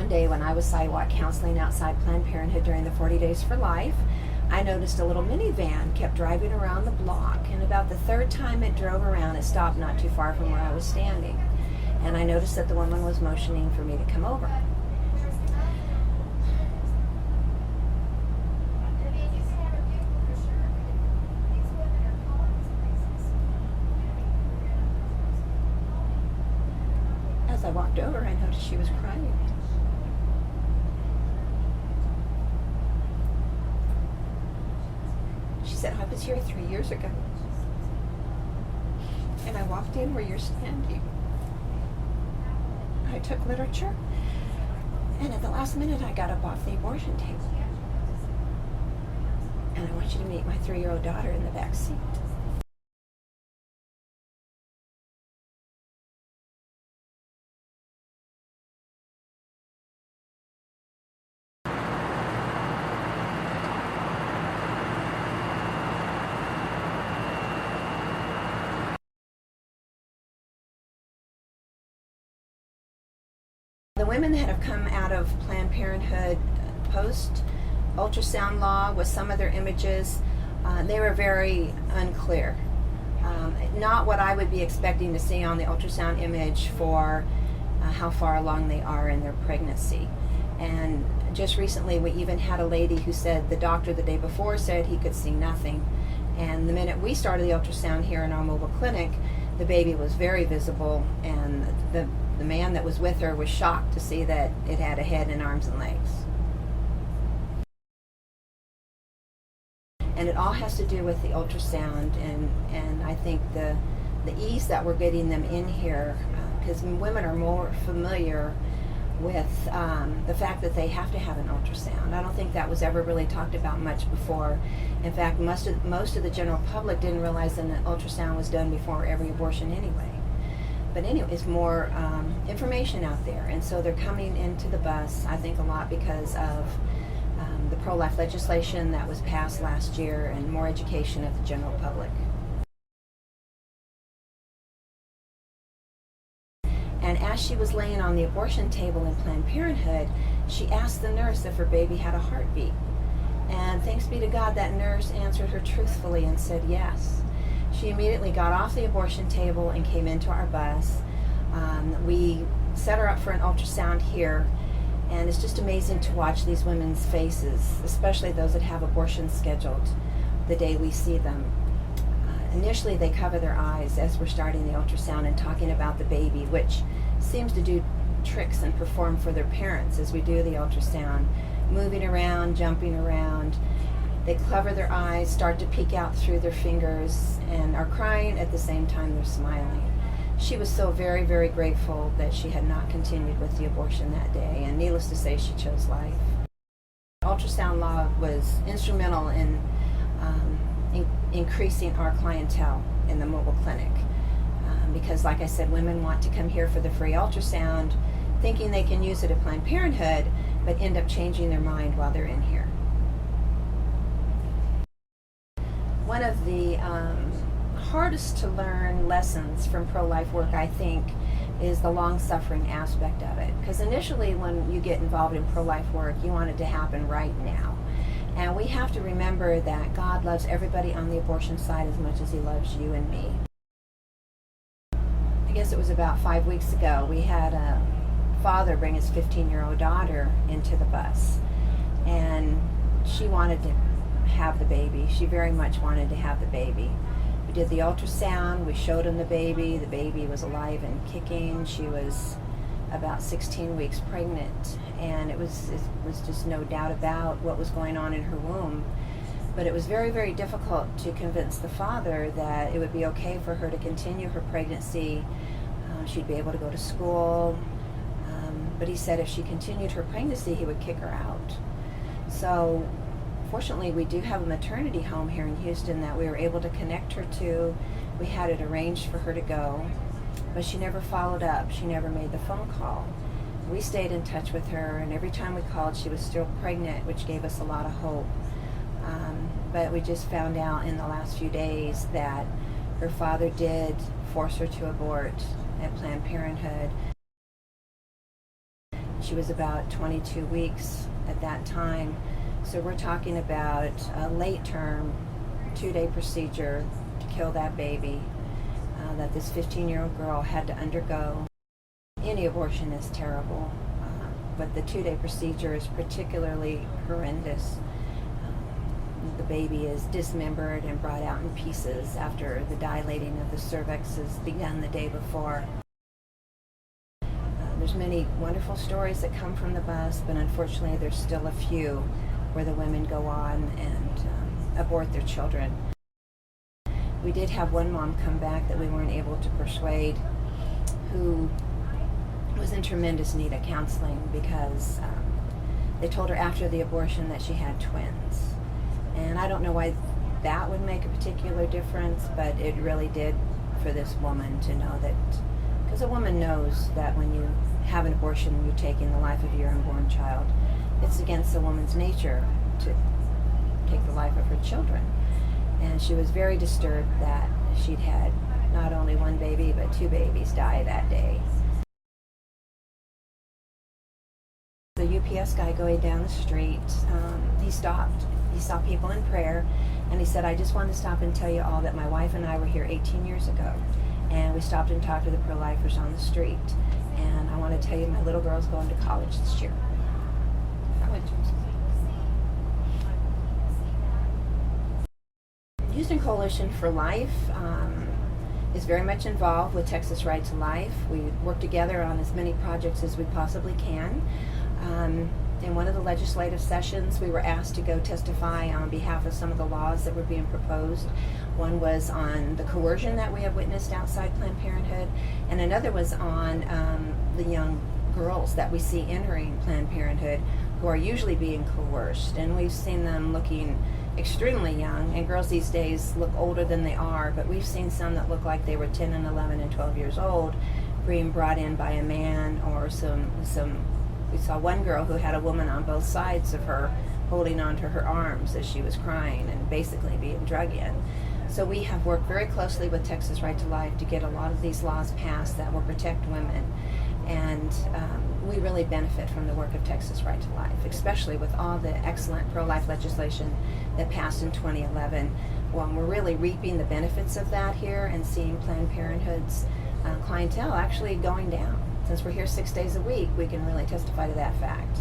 one day when I was sidewalk counseling outside Planned Parenthood during the 40 Days for Life, I noticed a little minivan kept driving around the block, and about the third time it drove around, it stopped not too far from where I was standing. And I noticed that the woman was motioning for me to come over. As I walked over, I noticed she was crying. She said, "I was here 3 years ago, and I walked in where you're standing. I took literature, and at the last minute I got up off the abortion table. And I want you to meet my 3-year-old daughter in the back seat." The women that have come out of Planned Parenthood post-ultrasound law with some of their images, they were very unclear. Not what I would be expecting to see on the ultrasound image for how far along they are in their pregnancy. And just recently we even had a lady who said the doctor the day before said he could see nothing. And the minute we started the ultrasound here in our mobile clinic, the baby was very visible, and the man that was with her was shocked to see that it had a head and arms and legs. And it all has to do with the ultrasound, and I think the ease that we're getting them in here, because women are more familiar with the fact that they have to have an ultrasound. I don't think that was ever really talked about much before. In fact, most of the general public didn't realize that an ultrasound was done before every abortion anyway. But anyway, it's more information out there, and so they're coming into the bus, I think, a lot because of the pro-life legislation that was passed last year and more education of the general public. And as she was laying on the abortion table in Planned Parenthood, she asked the nurse if her baby had a heartbeat. And thanks be to God, that nurse answered her truthfully and said yes. She immediately got off the abortion table and came into our bus. We set her up for an ultrasound here, and it's just amazing to watch these women's faces, especially those that have abortions scheduled the day we see them. Initially, they cover their eyes as we're starting the ultrasound and talking about the baby, which seems to do tricks and perform for their parents as we do the ultrasound, moving around, jumping around. They cover their eyes, start to peek out through their fingers, and are crying at the same time they're smiling. She was so very, very grateful that she had not continued with the abortion that day, and needless to say, she chose life. Ultrasound law was instrumental in increasing our clientele in the mobile clinic, because, like I said, women want to come here for the free ultrasound, thinking they can use it at Planned Parenthood, but end up changing their mind while they're in here. One of the hardest to learn lessons from pro-life work, I think, is the long-suffering aspect of it. Because initially when you get involved in pro-life work, you want it to happen right now. And we have to remember that God loves everybody on the abortion side as much as he loves you and me. I guess it was about 5 weeks ago, we had a father bring his 15-year-old daughter into the bus. And she wanted to have the baby. She very much wanted to have the baby. We did the ultrasound, we showed him the baby. The baby was alive and kicking. She was about 16 weeks pregnant, and it was just no doubt about what was going on in her womb. But it was very, very difficult to convince the father that it would be okay for her to continue her pregnancy. She'd be able to go to school, but he said if she continued her pregnancy, he would kick her out. So fortunately, we do have a maternity home here in Houston that we were able to connect her to. We had it arranged for her to go, but she never followed up. She never made the phone call. We stayed in touch with her, and every time we called, she was still pregnant, which gave us a lot of hope. But we just found out in the last few days that her father did force her to abort at Planned Parenthood. She was about 22 weeks at that time. So we're talking about a late term, 2-day procedure to kill that baby that this 15-year-old girl had to undergo. Any abortion is terrible, but the 2-day procedure is particularly horrendous. The baby is dismembered and brought out in pieces after the dilating of the cervix has begun the day before. There's many wonderful stories that come from the bus, but unfortunately there's still a few where the women go on and abort their children. We did have one mom come back that we weren't able to persuade, who was in tremendous need of counseling because they told her after the abortion that she had twins. And I don't know why that would make a particular difference, but it really did for this woman to know that, because a woman knows that when you have an abortion, you're taking the life of your unborn child. It's against a woman's nature to take the life of her children. And she was very disturbed that she'd had not only one baby, but 2 babies die that day. The UPS guy going down the street, he stopped. He saw people in prayer, and he said, "I just want to stop and tell you all that my wife and I were here 18 years ago, and we stopped and talked to the pro-lifers on the street, and I want to tell you my little girl's going to college this year." Houston Coalition for Life is very much involved with Texas Right to Life. We work together on as many projects as we possibly can. In one of the legislative sessions, we were asked to go testify on behalf of some of the laws that were being proposed. One was on the coercion that we have witnessed outside Planned Parenthood, and another was on the young girls that we see entering Planned Parenthood who are usually being coerced. And we've seen them looking extremely young, and girls these days look older than they are, but we've seen some that look like they were 10 and 11 and 12 years old being brought in by a man, or we saw one girl who had a woman on both sides of her holding onto her arms as she was crying and basically being drug in. So we have worked very closely with Texas Right to Life to get a lot of these laws passed that will protect women. And we really benefit from the work of Texas Right to Life, especially with all the excellent pro-life legislation that passed in 2011. Well, we're really reaping the benefits of that here and seeing Planned Parenthood's clientele actually going down. Since we're here 6 days a week, we can really testify to that fact.